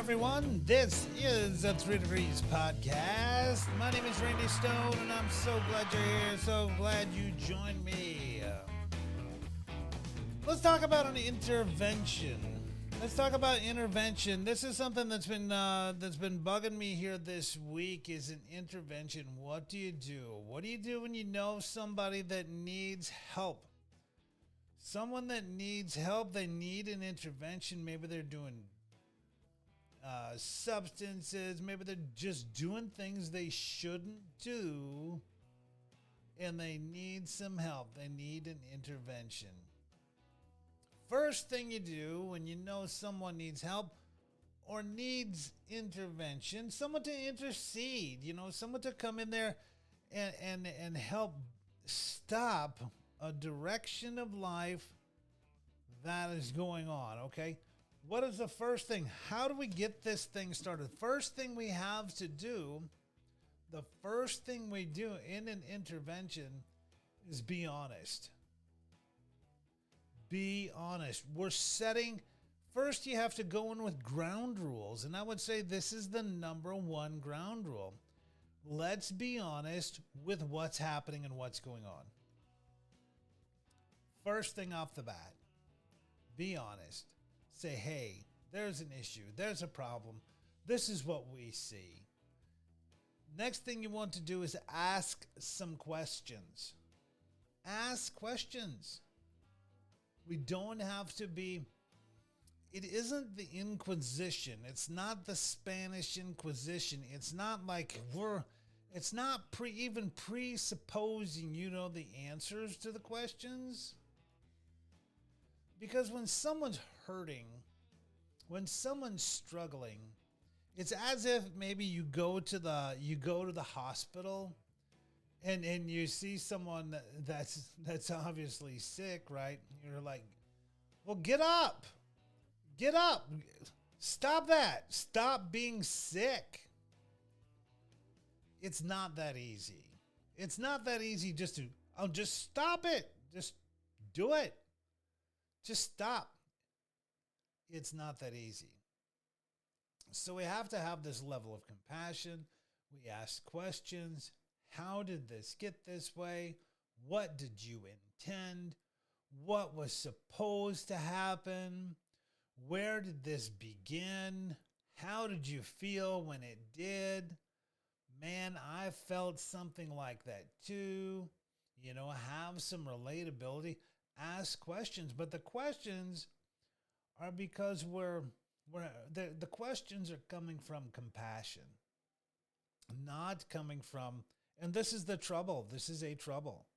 everyone. This is a 3 Degrees podcast. My name is Randy Stone, and I'm so glad you're here. So glad you joined me. Let's talk about an intervention. Let's talk about intervention. This is something that's been bugging me here this week. Is an intervention. What do you do? What do you do when you know somebody that needs help? Someone that needs help, they need an intervention. Maybe they're doing substances. Maybe they're just doing things they shouldn't do, and they need some help. They need an intervention. First thing you do when you know someone needs help or needs intervention, someone to intercede, someone to come in there and help stop a direction of life that is going on, okay? What is the first thing? How do we get this thing started? First thing we have to do, the first thing we do in an intervention is be honest. Be honest. First you have to go in with ground rules, and I would say this is the number one ground rule. Let's be honest with what's happening and what's going on. First thing off the bat, be honest. Say, hey, there's an issue. There's a problem. This is what we see. Next thing you want to do is ask some questions. Ask questions. We don't have to be, it isn't the Inquisition. It's not the Spanish Inquisition. It's not like it's not even presupposing you know the answers to the questions. Because when someone's hurting, when someone's struggling, it's as if maybe you go to the hospital and you see someone that's obviously sick, right? You're like, well, get up. Get up. Stop that. Stop being sick. It's not that easy. It's not that easy just stop it. Just do it. Just stop. It's not that easy. So we have to have this level of compassion. We ask questions. How did this get this way? What did you intend? What was supposed to happen? Where did this begin? How did you feel when it did? Man, I felt something like that too. Have some relatability. Ask questions, but the questions are because the questions are coming from compassion, not coming from, and this is the trouble. This is a trouble,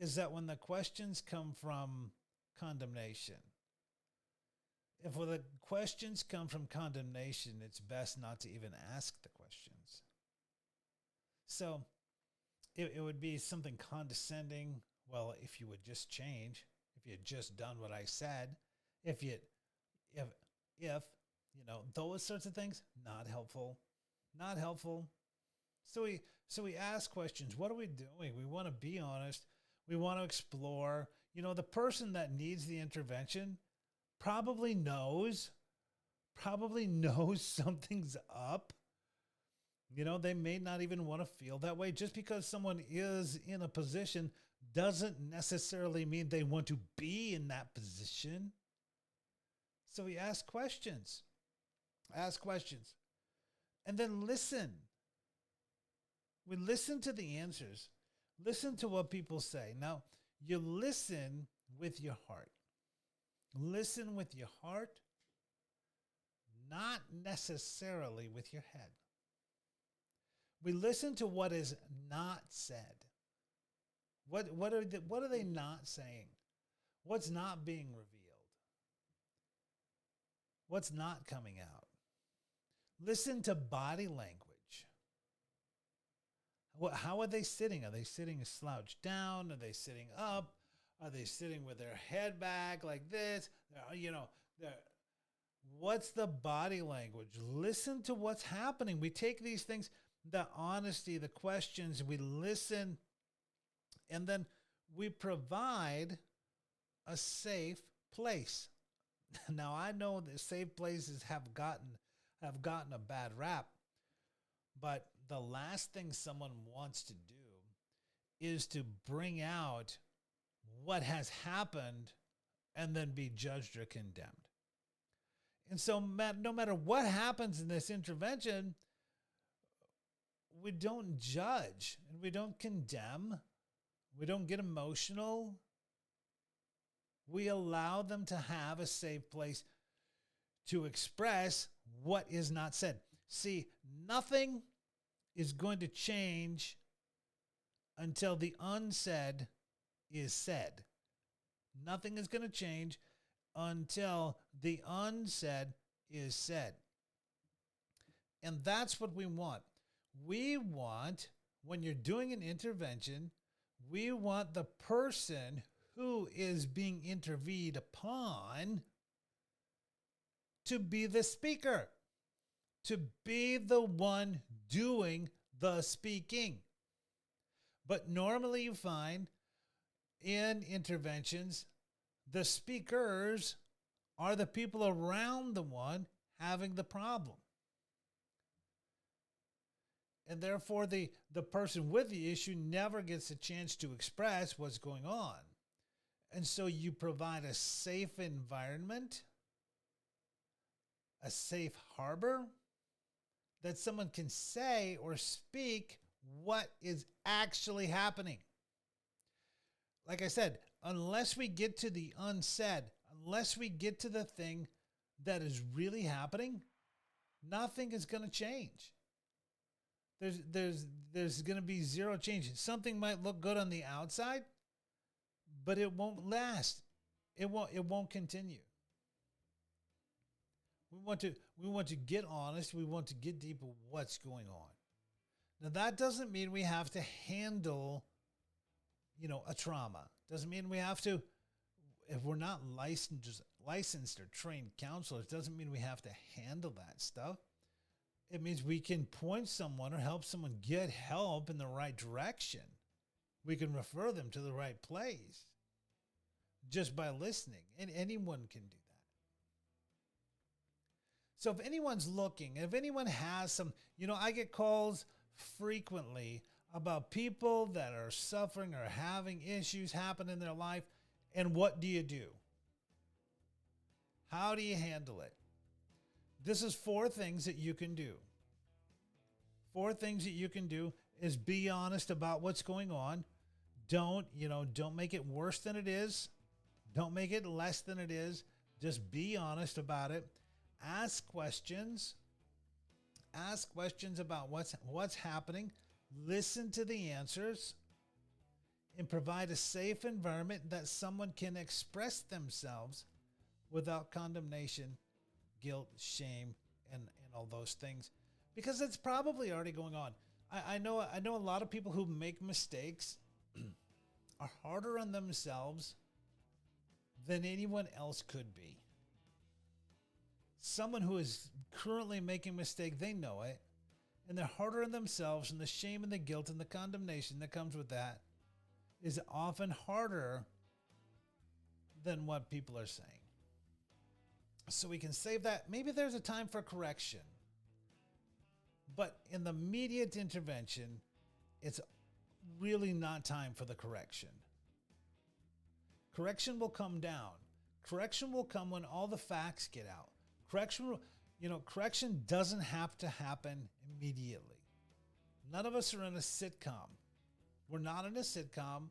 is that when the questions come from condemnation, if the questions come from condemnation, it's best not to even ask the questions. So it would be something condescending. Well, if you would just change, if you had just done what I said, if those sorts of things, not helpful. So we ask questions. What are we doing? We want to be honest. We want to explore. The person that needs the intervention probably knows something's up. They may not even want to feel that way. Just because someone is in a position doesn't necessarily mean they want to be in that position. So we ask questions. And then listen. We listen to the answers. Listen to what people say. Now, you listen with your heart. Listen with your heart, not necessarily with your head. We listen to what is not said. What are they not saying? What's not being revealed? What's not coming out? Listen to body language. How are they sitting? Are they sitting slouched down? Are they sitting up? Are they sitting with their head back like this? What's the body language? Listen to what's happening. We take these things, the honesty, the questions, we listen, and then we provide a safe place. Now, I know that safe places have have gotten a bad rap. But the last thing someone wants to do is to bring out what has happened and then be judged or condemned. And so no matter what happens in this intervention, we don't judge and we don't condemn. We don't get emotional. We allow them to have a safe place to express what is not said. See, nothing is going to change until the unsaid is said. Nothing is going to change until the unsaid is said. And that's what we want. We want, when you're doing an intervention, we want the person who is being intervened upon to be the speaker, to be the one doing the speaking. But normally you find in interventions, the speakers are the people around the one having the problem. And therefore, the person with the issue never gets a chance to express what's going on. And so you provide a safe environment, a safe harbor, that someone can say or speak what is actually happening. Like I said, unless we get to the unsaid, unless we get to the thing that is really happening, nothing is going to change. There's going to be zero change. Something might look good on the outside, but it won't last. It won't continue. We want to get honest. We want to get deep with what's going on. Now that doesn't mean we have to handle, a trauma. Doesn't mean we have to, if we're not licensed or trained counselors, doesn't mean we have to handle that stuff. It means we can point someone or help someone get help in the right direction. We can refer them to the right place just by listening, and anyone can do that. So if anyone's looking, if anyone has some, I get calls frequently about people that are suffering or having issues happen in their life, and what do you do? How do you handle it? This is 4 things that you can do. 4 things that you can do is be honest about what's going on. Don't make it worse than it is. Don't make it less than it is. Just be honest about it. Ask questions. Ask questions about what's happening. Listen to the answers. And provide a safe environment that someone can express themselves without condemnation, guilt, shame, and all those things. Because it's probably already going on. I know a lot of people who make mistakes are harder on themselves than anyone else could be. Someone who is currently making a mistake, they know it, and they're harder on themselves, and the shame and the guilt and the condemnation that comes with that is often harder than what people are saying. So we can save that. Maybe there's a time for correction. But in the immediate intervention, it's really not time for the correction. Correction will come down. Correction will come when all the facts get out. Correction doesn't have to happen immediately. None of us are in a sitcom. We're not in a sitcom.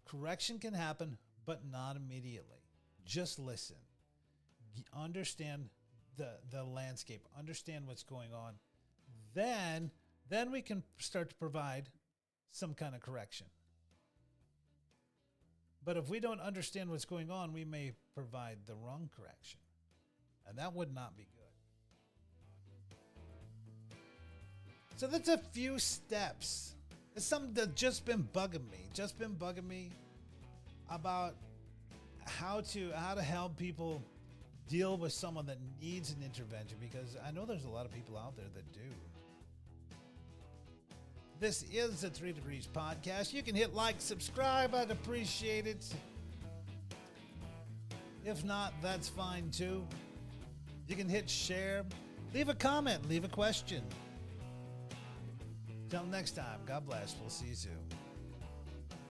Correction can happen, but not immediately. Just listen. Understand the landscape. Understand what's going on. Then we can start to provide some kind of correction. But if we don't understand what's going on, we may provide the wrong correction. And that would not be good. So that's a few steps. It's something that's just been bugging me about how to help people deal with someone that needs an intervention, because I know there's a lot of people out there that do. This is the 3 Degrees Podcast. You can hit like, subscribe. I'd appreciate it. If not, that's fine too. You can hit share, leave a comment, leave a question. Till next time, God bless. We'll see you soon.